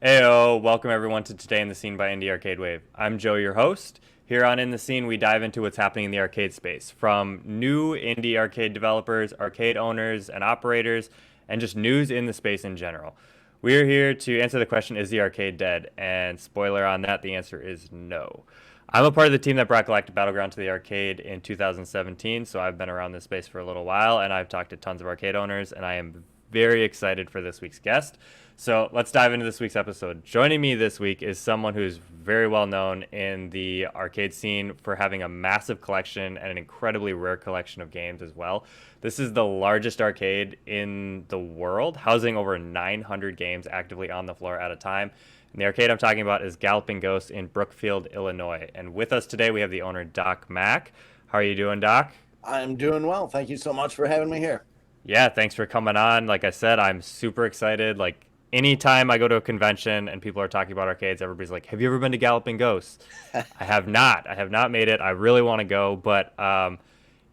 Heyo, welcome everyone to Today in the Scene by Indie Arcade Wave. I'm Joe, your host. Here on In the Scene, we dive into what's happening in the arcade space, from new indie arcade developers, arcade owners, and operators, and just news in the space in general. We're here to answer the question, is the arcade dead? And spoiler on that, the answer is no. I'm a part of the team that brought Galactic Battleground to the arcade in 2017, so I've been around this space for a little while, and I've talked to tons of arcade owners, and I am very excited for this week's guest. So let's dive into this week's episode. Joining me this week is someone who's very well known in the arcade scene for having a massive collection and an incredibly rare collection of games as well. This is the largest arcade in the world, housing over 900 games actively on the floor at a time. And the arcade I'm talking about is Galloping Ghosts in Brookfield, Illinois. And with us today, we have the owner, Doc Mack. How are you doing, Doc? I'm doing well. Thank you so much for having me here. Yeah, thanks for coming on. Like I said, I'm super excited. Like anytime I go to a convention and people are talking about arcades, everybody's like, "Have you ever been to Galloping Ghosts?" I have not. I have not made it. I really want to go, but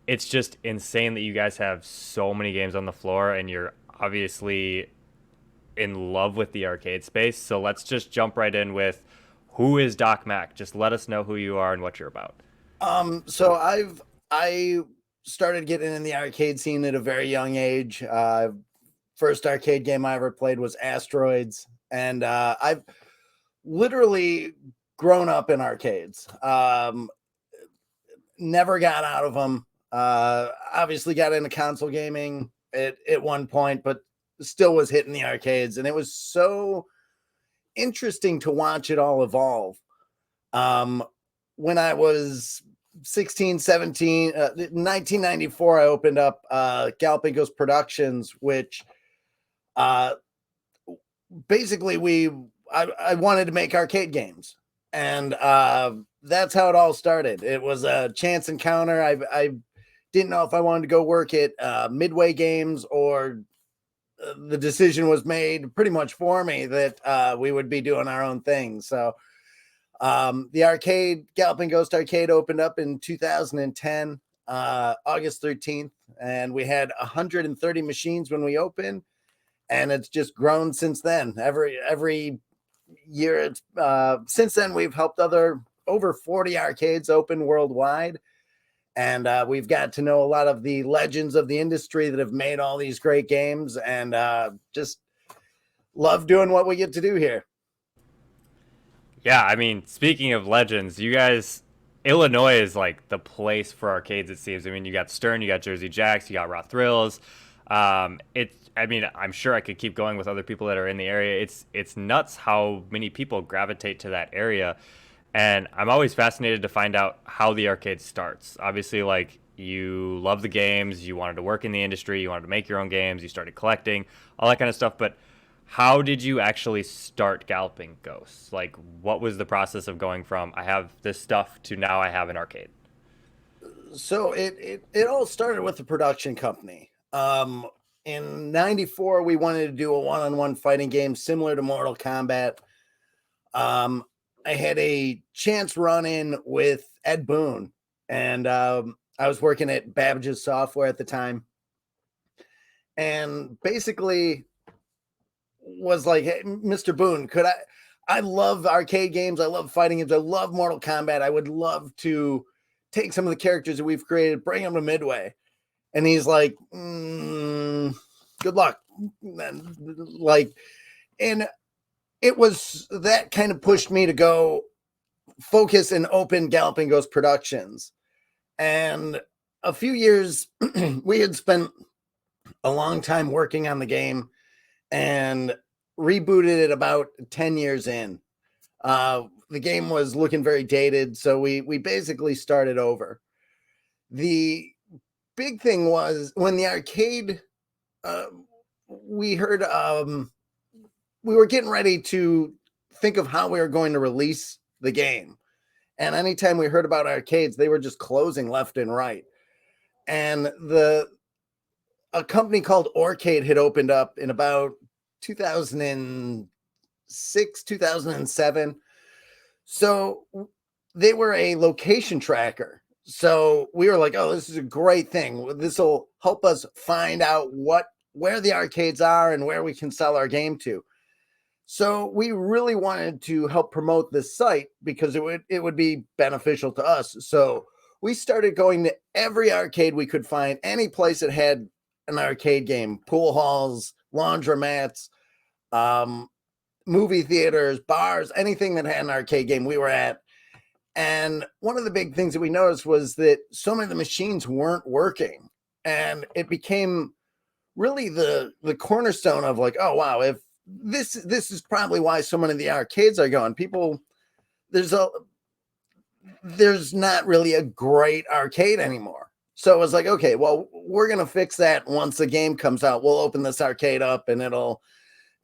it's just insane that you guys have so many games on the floor and you're obviously in love with the arcade space. So let's just jump right in with who is Doc Mack? Just let us know who you are and what you're about. I started getting in the arcade scene at a very young age. First arcade game I ever played was Asteroids, and I've literally grown up in arcades. Never got out of them. Obviously got into console gaming at one point, but still was hitting the arcades, and it was so interesting to watch it all evolve. When I was 16, 17, 1994, I opened up Galloping Ghost Productions, which basically I wanted to make arcade games. And that's how it all started. It was a chance encounter. I didn't know if I wanted to go work at Midway Games, or the decision was made pretty much for me that we would be doing our own thing. So the arcade, Galloping Ghost Arcade, opened up in 2010, August 13th, and we had 130 machines when we opened, and it's just grown since then. Every year, it's since then we've helped over 40 arcades open worldwide, and we've got to know a lot of the legends of the industry that have made all these great games, and just love doing what we get to do here. Yeah, I mean, speaking of legends, you guys, Illinois is like the place for arcades. It seems. I mean, you got Stern, you got Jersey Jacks, you got Raw Thrills. I mean, I'm sure I could keep going with other people that are in the area. It's nuts how many people gravitate to that area, and I'm always fascinated to find out how the arcade starts. Obviously, like you love the games, you wanted to work in the industry, you wanted to make your own games, you started collecting, all that kind of stuff, but how did you actually start Galloping Ghosts? Like, what was the process of going from I have this stuff to now I have an arcade? So it all started with the production company. In '94, we wanted to do a one-on-one fighting game similar to Mortal Kombat. I had a chance run in with Ed Boon, and I was working at Babbage's Software at the time, and basically was like, "Hey, Mr. Boone, could I love arcade games. I love fighting games. I love Mortal Kombat. I would love to take some of the characters that we've created, bring them to Midway." And he's like, "Good luck." Like, and it was that kind of pushed me to go focus and open Galloping Ghost Productions. And a few years, we had spent a long time working on the game and rebooted it about 10 years in. The game was looking very dated, so we basically started over. The big thing was when the arcade, we heard, we were getting ready to think of how we were going to release the game. And anytime we heard about arcades, they were just closing left and right. And a company called Orcade had opened up in about 2006, 2007. So they were a location tracker. So we were like, "Oh, this is a great thing. This will help us find out where the arcades are and where we can sell our game to." So we really wanted to help promote this site because it would be beneficial to us. So we started going to every arcade we could find, any place that had an arcade game, pool halls, laundromats, um, movie theaters, bars, anything that had an arcade game we were at. And one of the big things that we noticed was that so many of the machines weren't working. And it became really the cornerstone of like, oh wow, if this is probably why so many of the arcades are gone. People, there's not really a great arcade anymore. So it was like, okay, well, we're gonna fix that once the game comes out. We'll open this arcade up and it'll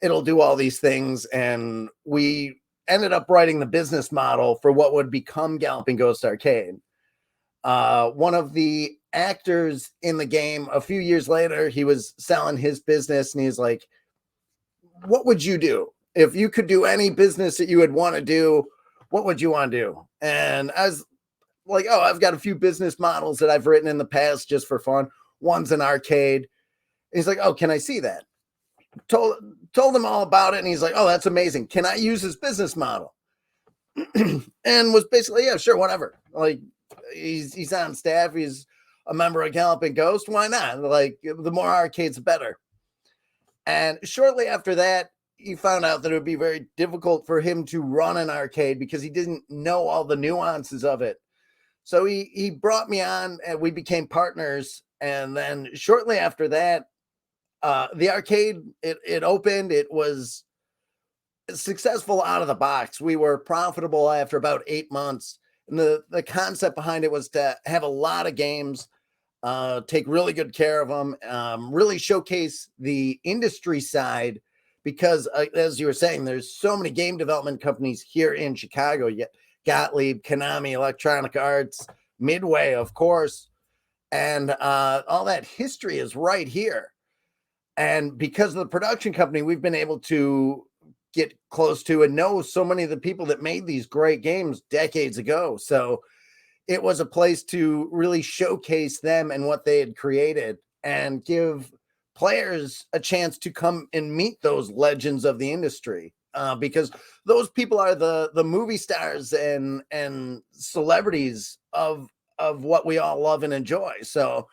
do all these things. And we ended up writing the business model for what would become Galloping Ghosts Arcade. One of the actors in the game, a few years later, he was selling his business and he's like, what would you do if you could do any business that you would want to do? What would you want to do? And I was like, oh, I've got a few business models that I've written in the past just for fun. One's an arcade. And he's like, oh, can I see that? Told him all about it. And he's like, oh, that's amazing. Can I use his business model? And was basically, yeah, sure, whatever. Like, he's on staff. He's a member of Galloping Ghost. Why not? Like, the more arcades, the better. And shortly after that, he found out that it would be very difficult for him to run an arcade because he didn't know all the nuances of it. So he brought me on and we became partners. And then shortly after that, the arcade, it opened. It was successful out of the box. We were profitable after about 8 months. And the concept behind it was to have a lot of games, take really good care of them, really showcase the industry side because, as you were saying, there's so many game development companies here in Chicago. You get Gottlieb, Konami, Electronic Arts, Midway, of course, and all that history is right here. And because of the production company, we've been able to get close to and know so many of the people that made these great games decades ago. So it was a place to really showcase them and what they had created and give players a chance to come and meet those legends of the industry, because those people are the movie stars and celebrities of what we all love and enjoy. So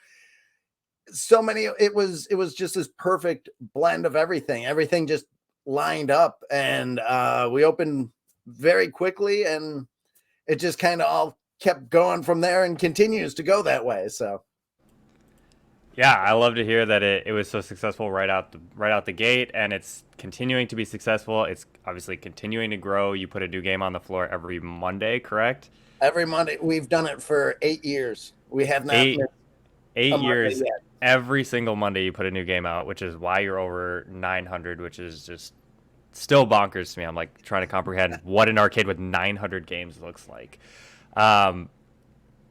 many, it was just this perfect blend of everything just lined up, and we opened very quickly, and it just kind of all kept going from there and continues to go that way. So Yeah, I love to hear that it was so successful right out the gate, and it's continuing to be successful. It's obviously continuing to grow. You put a new game on the floor every Monday, correct? every Monday, we've done it for 8 years. We have not Eight missed eight a Monday years. yet. Every single Monday you put a new game out, which is why you're over 900, which is just still bonkers to me. I'm like trying to comprehend what an arcade with 900 games looks like. Um,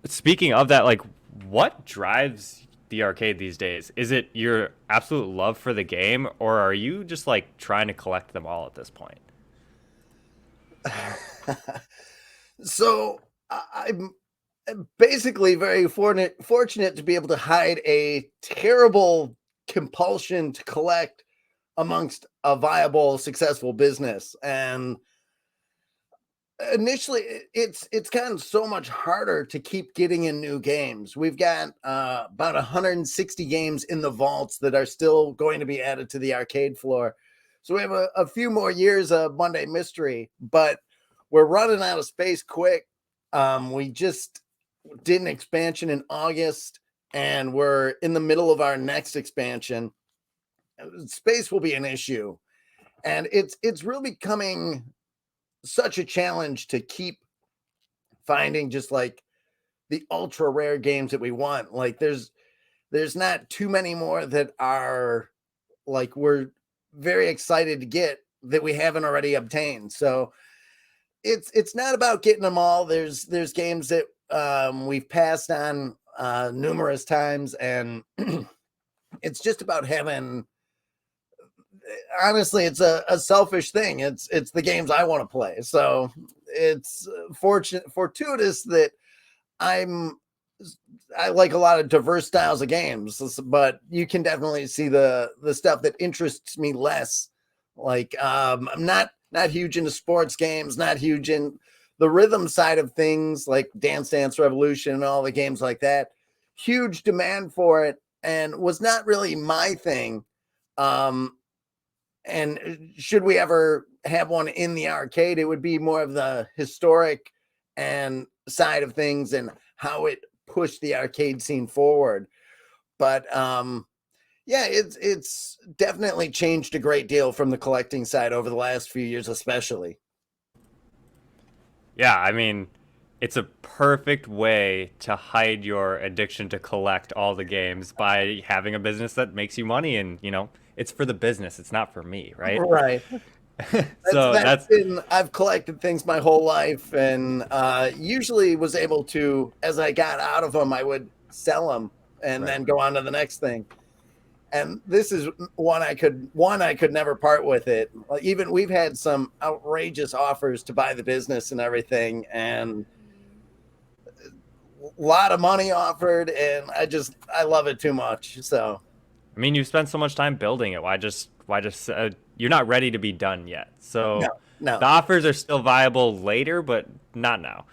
Speaking of that, like, what drives the arcade these days? Is it your absolute love for the game, or are you just like trying to collect them all at this point? So I'm basically very fortunate to be able to hide a terrible compulsion to collect amongst a viable, successful business. And initially, it's gotten so much harder to keep getting in new games. We've got about 160 games in the vaults that are still going to be added to the arcade floor. So we have a few more years of Monday Mystery, but we're running out of space quick. We just did an expansion in August, and we're in the middle of our next expansion. Space will be an issue, and it's really becoming such a challenge to keep finding just like the ultra rare games that we want. Like there's not too many more that are like we're very excited to get that we haven't already obtained. So it's not about getting them all. There's games that we've passed on numerous times, and it's just about having, honestly, it's a selfish thing. It's the games I want to play. So it's fortuitous that I like a lot of diverse styles of games, but you can definitely see the stuff that interests me less Like, I'm not huge into sports games, not huge in the rhythm side of things, like Dance Dance Revolution and all the games like that. Huge demand for it, and was not really my thing. And should we ever have one in the arcade, it would be more of the historic and side of things and how it pushed the arcade scene forward. But yeah, it's definitely changed a great deal from the collecting side over the last few years, especially. Yeah, I mean, it's a perfect way to hide your addiction to collect all the games by having a business that makes you money, and it's for the business, it's not for me, right? Right. So That's that's been, I've collected things my whole life, and usually was able to, as I got out of them, I would sell them and right. then go on to the next thing. And this is one I could never part with it. Like, even we've had some outrageous offers to buy the business and everything, and a lot of money offered, and I love it too much. So I mean, you've spent so much time building it. Why just you're not ready to be done yet. no, So the no, offers are still viable later, but not now.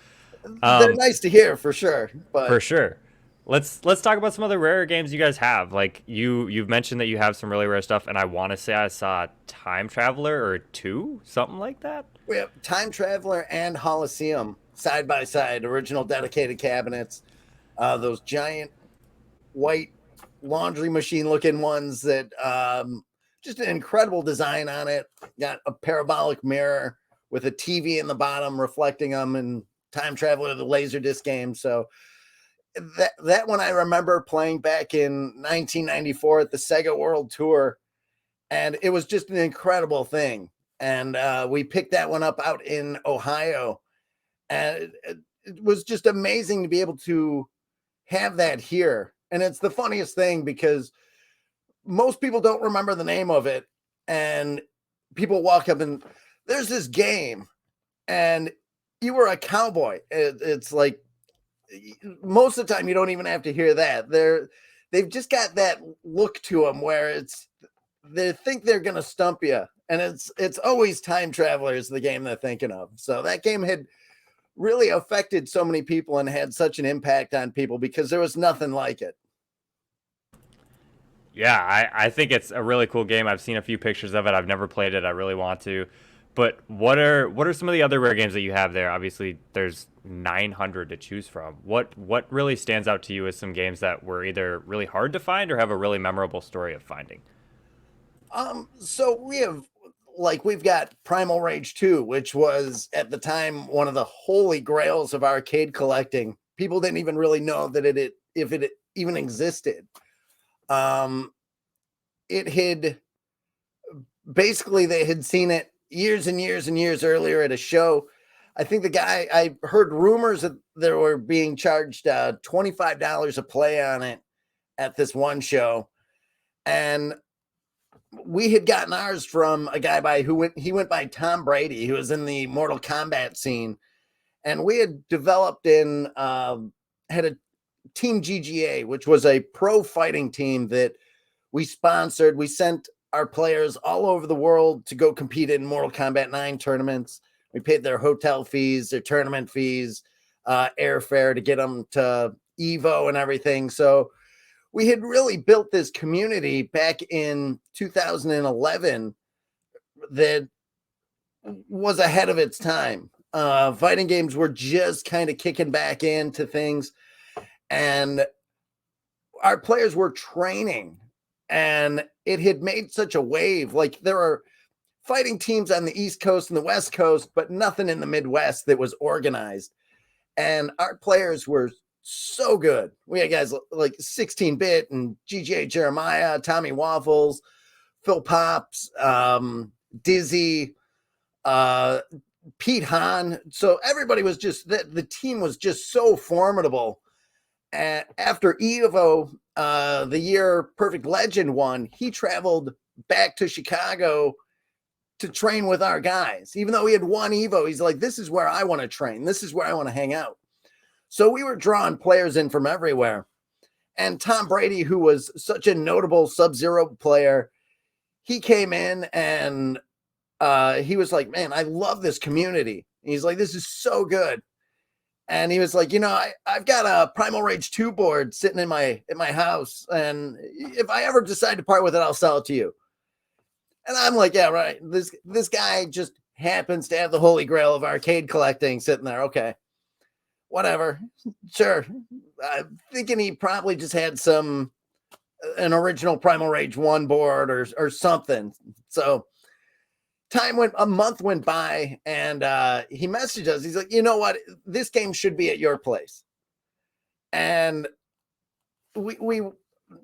they're Um, nice to hear for sure. for But sure. Let's talk about some of the rare games you guys have. Like you've mentioned that you have some really rare stuff, and I want to say I saw Time Traveler or two, something like that. we have Time Traveler and Holosseum side by side, original dedicated cabinets. Those giant white laundry machine looking ones that just an incredible design on it. Got a parabolic mirror with a TV in the bottom reflecting them, and Time Traveler, the Laserdisc game. So that one I remember playing back in 1994 at the Sega World Tour, and it was just an incredible thing. And we picked that one up out in Ohio, and it was just amazing to be able to have that here. And it's the funniest thing because most people don't remember the name of it, and people walk up and there's this game, and you were a cowboy. It's like most of the time you don't even have to hear that. They've just got that look to them where they think they're gonna stump you, and it's always Time Travelers, the game they're thinking of. So that game had really affected so many people and had such an impact on people because there was nothing like it. Yeah, I think it's a really cool game. I've seen a few pictures of it. I've never played it. I really want to. But what are some of the other rare games that you have there? Obviously, there's 900 to choose from. What really stands out to you as some games that were either really hard to find or have a really memorable story of finding? So we've got Primal Rage 2, which was at the time one of the holy grails of arcade collecting. People didn't even really know that if it even existed. Um, it had basically, they had seen it years and years and years earlier at a show. I think I heard rumors that they were being charged $25 a play on it at this one show. And we had gotten ours from a guy he went by Tom Brady, who was in the Mortal Kombat scene. And we had developed had a Team GGA, which was a pro fighting team that we sponsored. We sent our players all over the world to go compete in Mortal Kombat 9 tournaments. We paid their hotel fees, their tournament fees, airfare to get them to Evo and everything. So we had really built this community back in 2011 that was ahead of its time. Fighting games were just kind of kicking back into things, and our players were training, and it had made such a wave. Like, there are fighting teams on the East Coast and the West Coast, but nothing in the Midwest that was organized. And our players were so good. We had guys like 16-bit and GGA Jeremiah, Tommy Waffles, Phil Pops, Dizzy, uh, Pete Hahn. So everybody was just, the team was just so formidable. And after Evo, the year Perfect Legend won, he traveled back to Chicago to train with our guys. Even though he had won Evo, he's like, this is where I want to train. This is where I want to hang out. So we were drawing players in from everywhere. And Tom Brady, who was such a notable Sub-Zero player, he came in and he was like, man, I love this community. He's like, this is so good. And he was like, I've got a Primal Rage 2 board sitting in my house, and if I ever decide to part with it, I'll sell it to you. And I'm like, yeah, right. This guy just happens to have the holy grail of arcade collecting sitting there. Okay, whatever, sure. I'm thinking he probably just had an original Primal Rage 1 board or something. So a month went by, and he messaged us. He's like, you know what? This game should be at your place. And we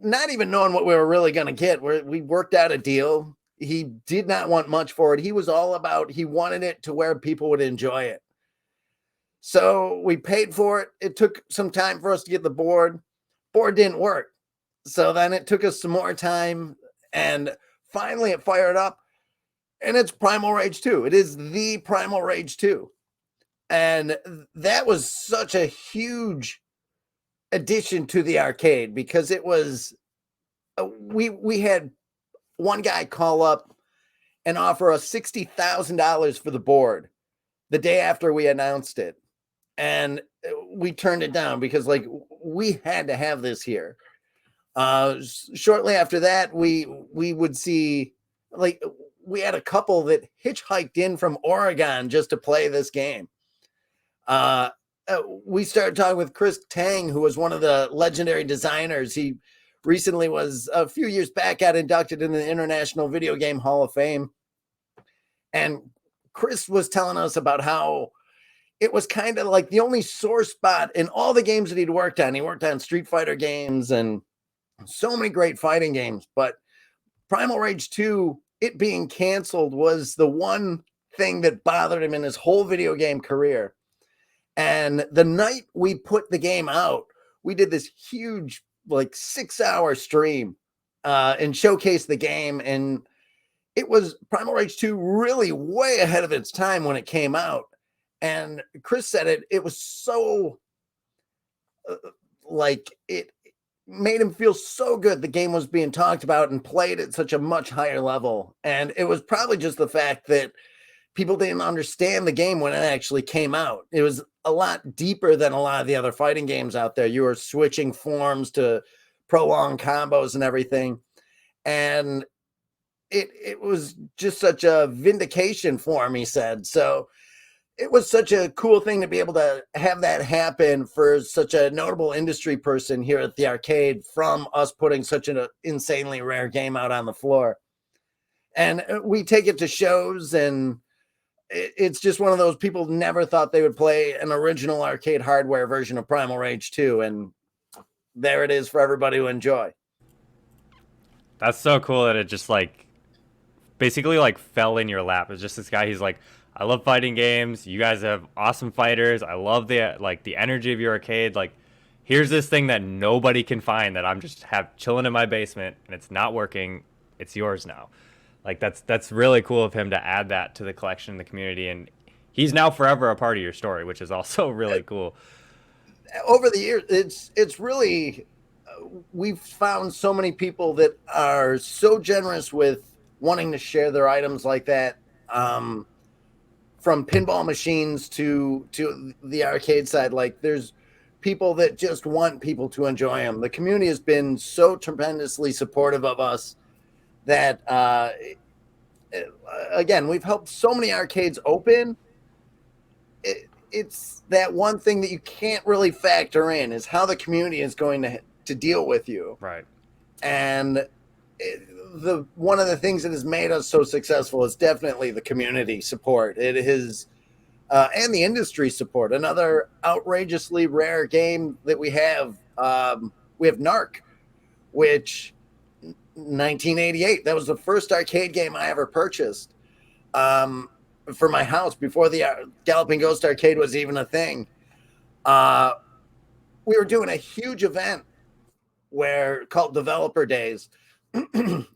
not even knowing what we were really going to get, we worked out a deal. He did not want much for it. He was all about, he wanted it to where people would enjoy it. So we paid for it. It took some time for us to get the board. Board didn't work. So then it took us some more time, and finally it fired up. And it's Primal Rage 2. It is the Primal Rage 2. And that was such a huge addition to the arcade, because it was, we had one guy call up and offer us $60,000 for the board the day after we announced it. And we turned it down because, like, we had to have this here. Shortly after that, we would see, like, we had a couple that hitchhiked in from Oregon just to play this game. We started talking with Chris Tang, who was one of the legendary designers. He recently was, a few years back, got inducted in the International Video Game Hall of Fame. And Chris was telling us about how it was kind of like the only sore spot in all the games that he'd worked on. He worked on Street Fighter games and so many great fighting games, but Primal Rage 2, it being canceled, was the one thing that bothered him in his whole video game career. And the night we put the game out, we did this huge, like, 6-hour stream and showcased the game. And it was Primal Rage 2 really way ahead of its time when it came out. And Chris said it was so like, it made him feel so good the game was being talked about and played at such a much higher level. And it was probably just the fact that people didn't understand the game when it actually came out. It was a lot deeper than a lot of the other fighting games out there. You were switching forms to prolonged combos and everything. And it was just such a vindication for him, he said. So it was such a cool thing to be able to have that happen for such a notable industry person here at the arcade, from us putting such an insanely rare game out on the floor. And we take it to shows, and it's just one of those, people never thought they would play an original arcade hardware version of Primal Rage 2. And there it is for everybody to enjoy. That's so cool that it just, like, basically, like, fell in your lap. It's just this guy, he's like, I love fighting games. You guys have awesome fighters. I love the energy of your arcade. Like, here's this thing that nobody can find that I'm just chilling in my basement, and it's not working. It's yours now. Like, that's really cool of him to add that to the collection, the community, and he's now forever a part of your story, which is also really cool. Over the years, it's really, we've found so many people that are so generous with wanting to share their items like that. From pinball machines to the arcade side, like, there's people that just want people to enjoy them. The community has been so tremendously supportive of us that, again, we've helped so many arcades open. It's that one thing that you can't really factor in, is how the community is going to deal with you. Right. And one of the things that has made us so successful is definitely the community support. It is, and the industry support. Another outrageously rare game that we have NARC, which 1988, that was the first arcade game I ever purchased for my house before the Galloping Ghosts Arcade was even a thing. We were doing a huge event called Developer Days,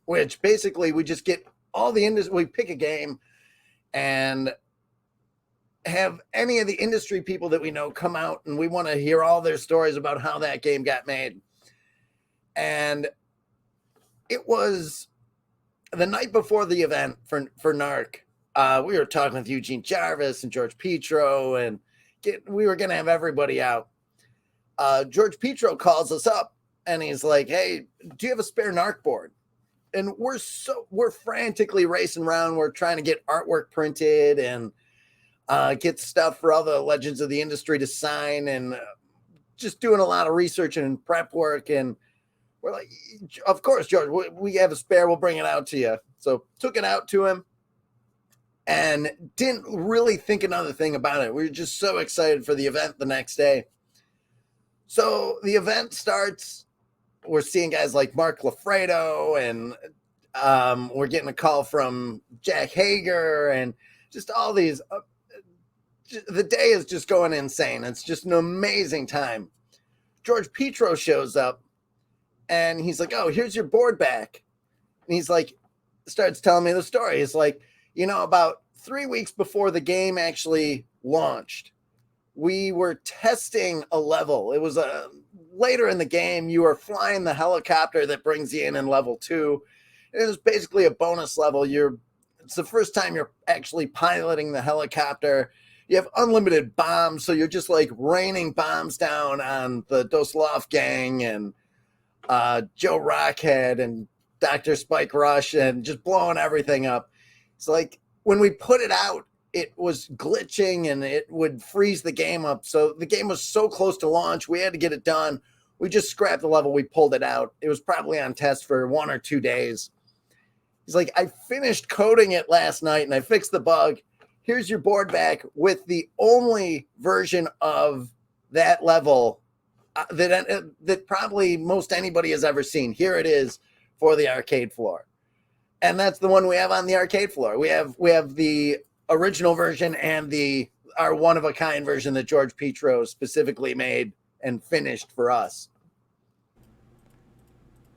which basically we just get all the industry, we pick a game and have any of the industry people that we know come out, and we want to hear all their stories about how that game got made. And it was the night before the event for NARC. We were talking with Eugene Jarvis and George Petro, and we were going to have everybody out. George Petro calls us up and he's like, "Hey, do you have a spare NARC board?" And we're frantically racing around. We're trying to get artwork printed and get stuff for all the legends of the industry to sign, and just doing a lot of research and prep work. And we're like, "Of course, George, we have a spare. We'll bring it out to you." So took it out to him and didn't really think another thing about it. We were just so excited for the event the next day. So the event starts. We're seeing guys like Mark Lafredo, and we're getting a call from Jack Hager, and just all these. The day is just going insane. It's just an amazing time. George Petro shows up, and he's like, "Oh, here's your board back." And he's like, starts telling me the story. It's like, about 3 weeks before the game actually launched, we were testing a level. It was later in the game. You are flying the helicopter that brings you in level 2. It was basically a bonus level. It's the first time you're actually piloting the helicopter. You have unlimited bombs, so you're just like raining bombs down on the Doslov gang and Joe Rockhead and Dr. Spike Rush, and just blowing everything up. It's like when we put it out, it was glitching and it would freeze the game up. So the game was so close to launch, we had to get it done. We just scrapped the level. We pulled it out. It was probably on test for 1 or 2 days. He's like, "I finished coding it last night and I fixed the bug. Here's your board back with the only version of that level that probably most anybody has ever seen. Here it is for the arcade floor." And that's the one we have on the arcade floor. We have the original version and our one-of-a-kind version that George Petro specifically made and finished for us.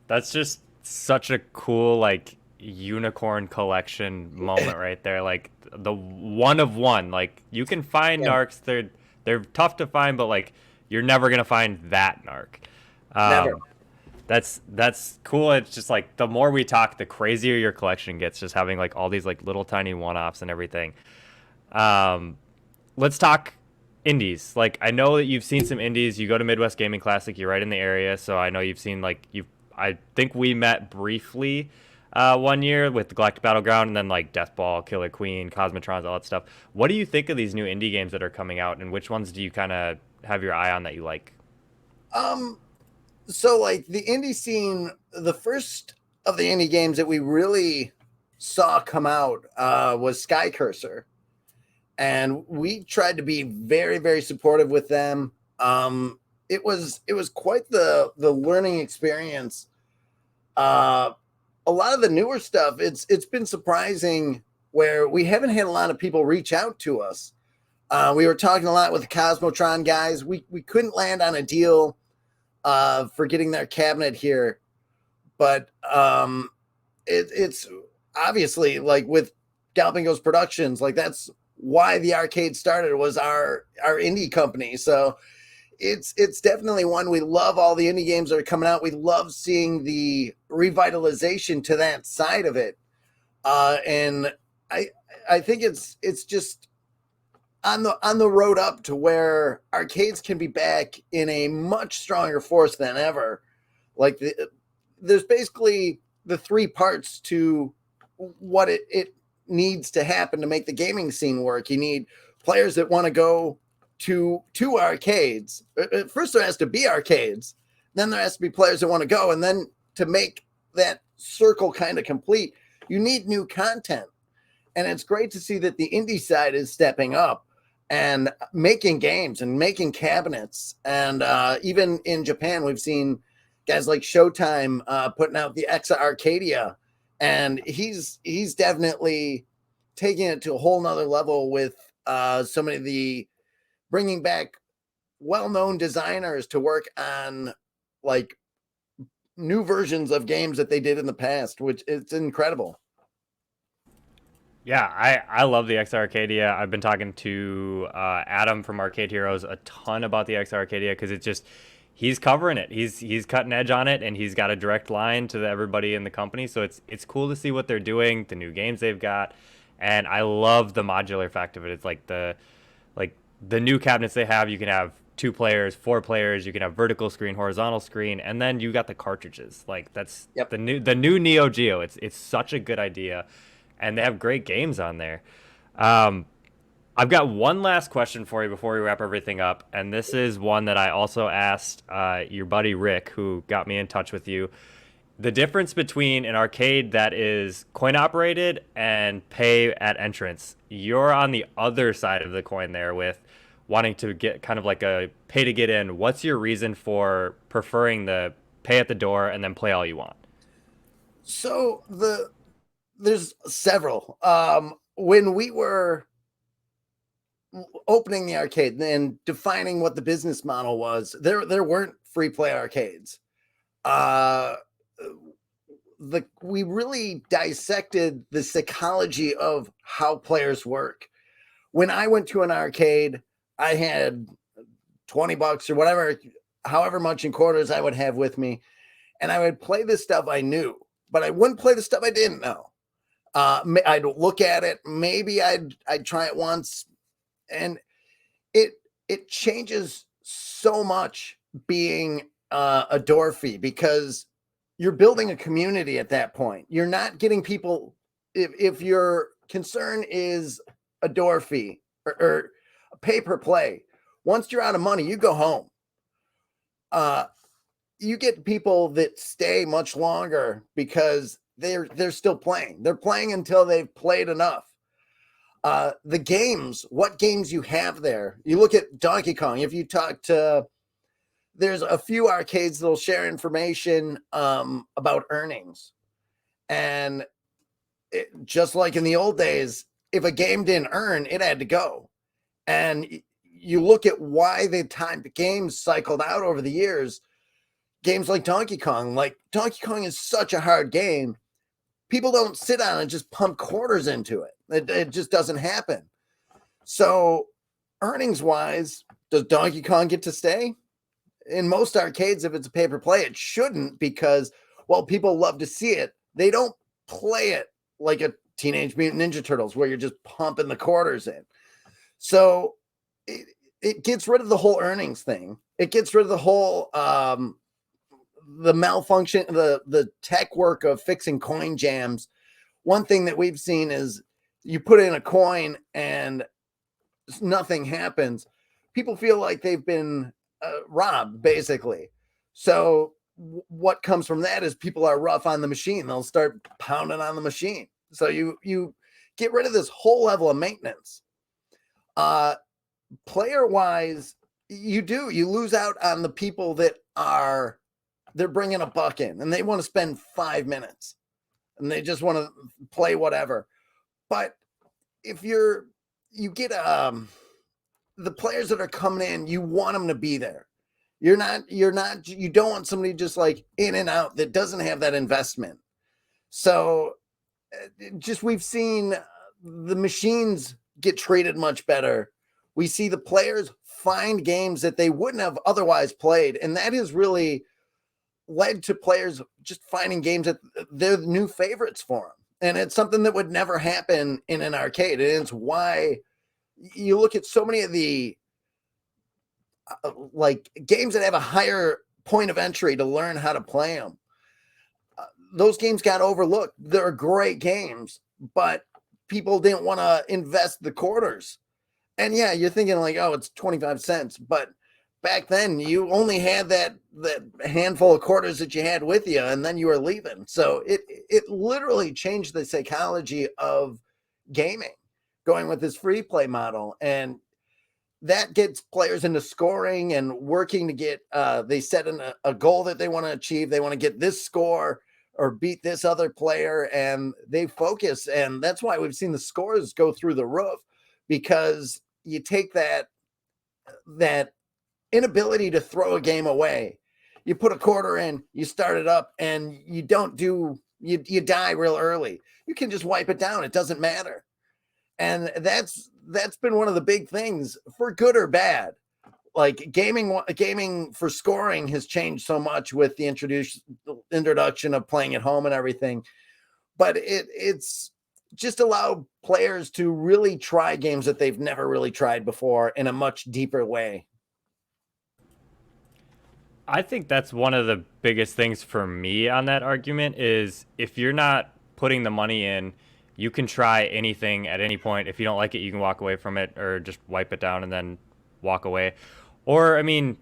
That's just such a cool, like, unicorn collection moment right there. Like, the one of one. Like, you can find NARCs. They're tough to find, but, like, you're never going to find that NARC. Never. That's cool. It's just like the more we talk, the crazier your collection gets, just having like all these like little tiny one-offs and everything. Let's talk indies. Like, I know that you've seen some indies. You go to Midwest Gaming Classic, you're right in the area, so I know you've seen like I think we met briefly one year with the Galactic Battleground, and then like Deathball, Killer Queen, Cosmotrons, all that stuff. What do you think of these new indie games that are coming out, and which ones do you kind of have your eye on that you like? So like the indie scene, the first of the indie games that we really saw come out was Sky Cursor. And we tried to be very, very supportive with them. It was quite the learning experience. A lot of the newer stuff, it's been surprising where we haven't had a lot of people reach out to us. We were talking a lot with the Cosmotron guys. We couldn't land on a deal for getting their cabinet here, but it's obviously like with Galloping Ghosts Productions, like that's why the arcade started, was our indie company. So it's definitely one. We love all the indie games that are coming out. We love seeing the revitalization to that side of it, and I think it's just on the road up to where arcades can be back in a much stronger force than ever. Like there's basically the 3 parts to what it needs to happen to make the gaming scene work. You need players that want to go to arcades. First there has to be arcades, then there has to be players that want to go, and then to make that circle kind of complete, you need new content. And it's great to see that the indie side is stepping up and making games and making cabinets. And even in Japan, we've seen guys like Showtime putting out the Exa Arcadia, and he's definitely taking it to a whole nother level with so many of the bringing back well-known designers to work on like new versions of games that they did in the past, which it's incredible. Yeah, I love the XR Arcadia. I've been talking to Adam from Arcade Heroes a ton about the XR Arcadia because it's just he's covering it. He's cutting edge on it, and he's got a direct line to everybody in the company. So it's cool to see what they're doing, the new games they've got, And I love the modular fact of it. It's like the new cabinets they have, you can have 2 players, 4 players, you can have vertical screen, horizontal screen, and then you got the cartridges. Like that's Yep. the new Neo Geo. It's such a good idea, and they have great games on there. Um, I've got one last question for you before we wrap everything up, and this is one that I also asked your buddy Rick, who got me in touch with you. The difference between an arcade that is coin operated and pay at entrance. You're on the other side of the coin there with wanting to get kind of like a pay to get in. What's your reason for preferring the pay at the door and then play all you want? So there's several. When we were opening the arcade and defining what the business model was, there weren't free play arcades. We really dissected the psychology of how players work. When I went to an arcade, I had $20 or whatever, however much in quarters I would have with me, and I would play the stuff I knew, but I wouldn't play the stuff I didn't know. I'd look at it, maybe I'd try it once, and it changes so much being a door fee, because you're building a community at that point. You're not getting people, if your concern is a door fee or a pay per play, once you're out of money, you go home. You get people that stay much longer because they're still playing. They're playing until they've played enough. The games, what games you have there. You look at Donkey Kong. If you talk to, there's a few arcades that'll share information about earnings. And just like in the old days, if a game didn't earn, it had to go. And you look at why the games cycled out over the years. Games like Donkey Kong is such a hard game. People don't sit down and just pump quarters into it. It just doesn't happen. So earnings wise, does Donkey Kong get to stay? In most arcades, if it's a pay per play, it shouldn't, because while people love to see it, they don't play it like a Teenage Mutant Ninja Turtles where you're just pumping the quarters in. So it gets rid of the whole earnings thing. It gets rid of the whole the malfunction, the tech work of fixing coin jams. One thing that we've seen is you put in a coin and nothing happens. People feel like they've been robbed, basically. So what comes from that is people are rough on the machine. They'll start pounding on the machine. So you get rid of this whole level of maintenance. Player wise, you lose out on the people that they're bringing a buck in and they want to spend 5 minutes and they just want to play whatever. But if you get the players that are coming in, you want them to be there. You don't want somebody just like in and out that doesn't have that investment. So we've seen the machines get treated much better. We see the players find games that they wouldn't have otherwise played. And that has really led to players just finding games that they're new favorites for them. And it's something that would never happen in an arcade. And it's why you look at so many of the like games that have a higher point of entry to learn how to play them. Those games got overlooked. They're great games, but people didn't want to invest the quarters. And yeah, you're thinking like, oh, it's 25 cents. But back then you only had that handful of quarters that you had with you, and then you were leaving. So it literally changed the psychology of gaming, going with this free play model. And that gets players into scoring and working to get, they set a goal that they want to achieve. They want to get this score or beat this other player, and they focus. And that's why we've seen the scores go through the roof, because you take that inability to throw a game away. You put a quarter in, you start it up, and you die real early. You can just wipe it down. It doesn't matter. And that's been one of the big things, for good or bad. Like gaming for scoring has changed so much with the introduction of playing at home and everything. But it's just allow players to really try games that they've never really tried before in a much deeper way. I think that's one of the biggest things for me on that argument is if you're not putting the money in, you can try anything at any point. If you don't like it, you can walk away from it or just wipe it down and then walk away. Or, I mean,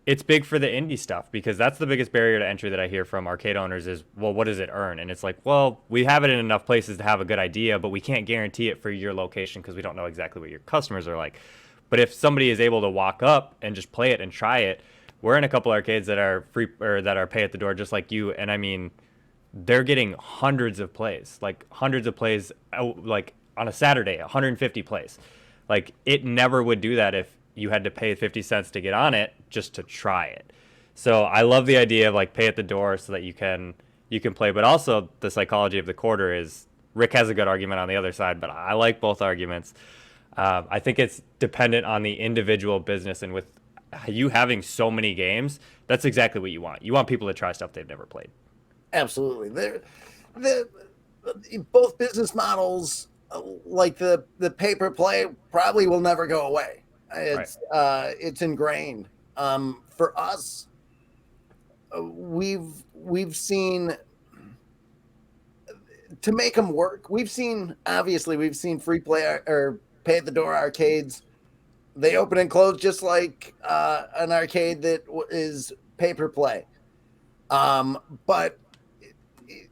it's big for the indie stuff because that's the biggest barrier to entry that I hear from arcade owners is, well, what does it earn? And it's like, well, we have it in enough places to have a good idea, but we can't guarantee it for your location because we don't know exactly what your customers are like. But if somebody is able to walk up and just play it and try it, we're in a couple arcades that are free or that are pay at the door just like you, and I mean, they're getting hundreds of plays like on a Saturday, 150 plays. Like it never would do that if you had to pay 50 cents to get on it just to try it. So I love the idea of like pay at the door so that you can play, but also the psychology of the quarter is Rick has a good argument on the other side, but I like both arguments. I think it's dependent on the individual business, and with you having so many games, that's exactly what you want. You want people to try stuff they've never played. Absolutely. The both business models, like the pay per play, probably will never go away. It's ingrained. For us, we've seen to make them work. We've seen free play or pay at the door arcades. They open and close just like an arcade that is pay per play. But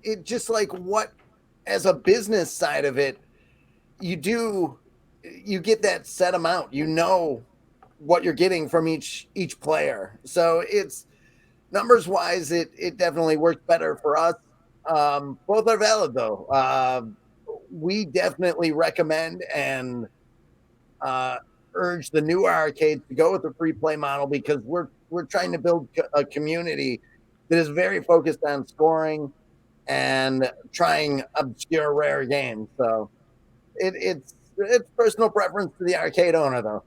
it just like what, as a business side of it, you get that set amount, what you're getting from each player. So it's numbers wise, it definitely works better for us. Both are valid though. We definitely recommend and urge the newer arcades to go with the free play model because we're trying to build a community that is very focused on scoring and trying obscure rare games. So it's personal preference to the arcade owner though.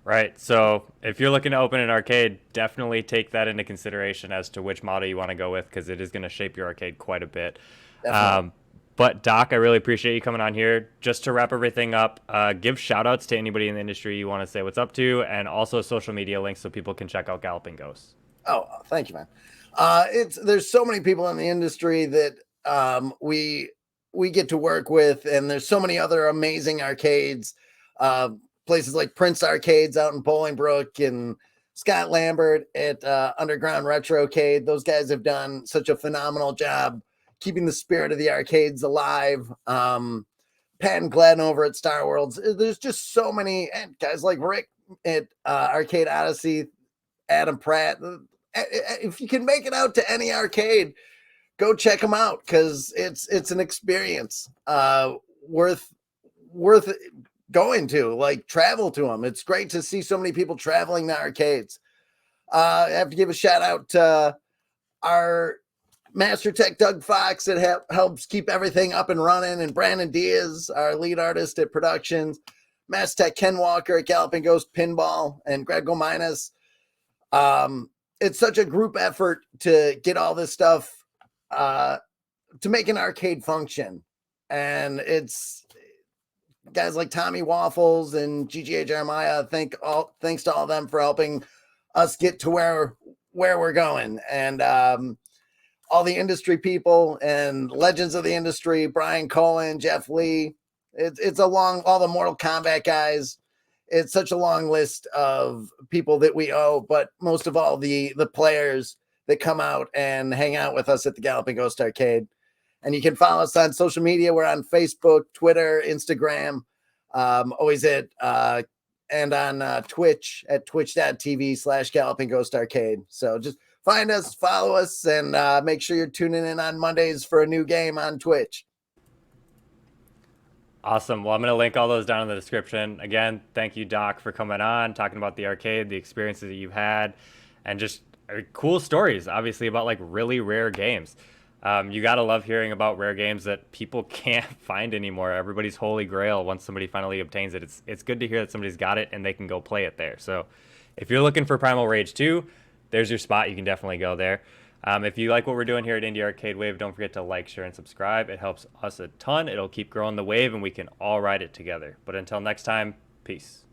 Right. So if you're looking to open an arcade, definitely take that into consideration as to which model you want to go with because it is going to shape your arcade quite a bit. But Doc, I really appreciate you coming on here. Just to wrap everything up, give shout outs to anybody in the industry you want to say what's up to, and also social media links so people can check out Galloping Ghosts. Oh, thank you, man. There's so many people in the industry that we get to work with, and there's so many other amazing arcades, places like Prince Arcades out in Bolingbrook and Scott Lambert at Underground Retrocade. Those guys have done such a phenomenal job keeping the spirit of the arcades alive. Pat and Glenn over at Star Worlds. There's just so many, and guys like Rick at Arcade Odyssey, Adam Pratt. If you can make it out to any arcade, go check them out because it's an experience worth going to. Like travel to them. It's great to see so many people traveling to arcades. I have to give a shout out to our Master Tech Doug Fox that helps keep everything up and running, and Brandon Diaz, our lead artist at productions, Master Tech Ken Walker at Galloping Ghost Pinball, and Greg Gominas. It's such a group effort to get all this stuff to make an arcade function, and it's guys like Tommy Waffles and GGA Jeremiah. Thanks to all of them for helping us get to where we're going, and all the industry people and legends of the industry, Brian Cohen, Jeff Lee. It's all the Mortal Kombat guys. It's such a long list of people that we owe, but most of all, the players that come out and hang out with us at the Galloping Ghost Arcade. And you can follow us on social media. We're on Facebook, Twitter, Instagram, always at and on Twitch at twitch.tv/Galloping Ghost Arcade. So just find us, follow us, and make sure you're tuning in on Mondays for a new game on Twitch. Awesome. Well, I'm going to link all those down in the description. Again, thank you, Doc, for coming on, talking about the arcade, the experiences that you've had, and just cool stories, obviously, about like really rare games. You got to love hearing about rare games that people can't find anymore. Everybody's holy grail once somebody finally obtains it. It's good to hear that somebody's got it and they can go play it there. So if you're looking for Primal Rage 2, there's your spot. You can definitely go there. If you like what we're doing here at Indie Arcade Wave, don't forget to like, share, and subscribe. It helps us a ton. It'll keep growing the wave, and we can all ride it together. But until next time, peace.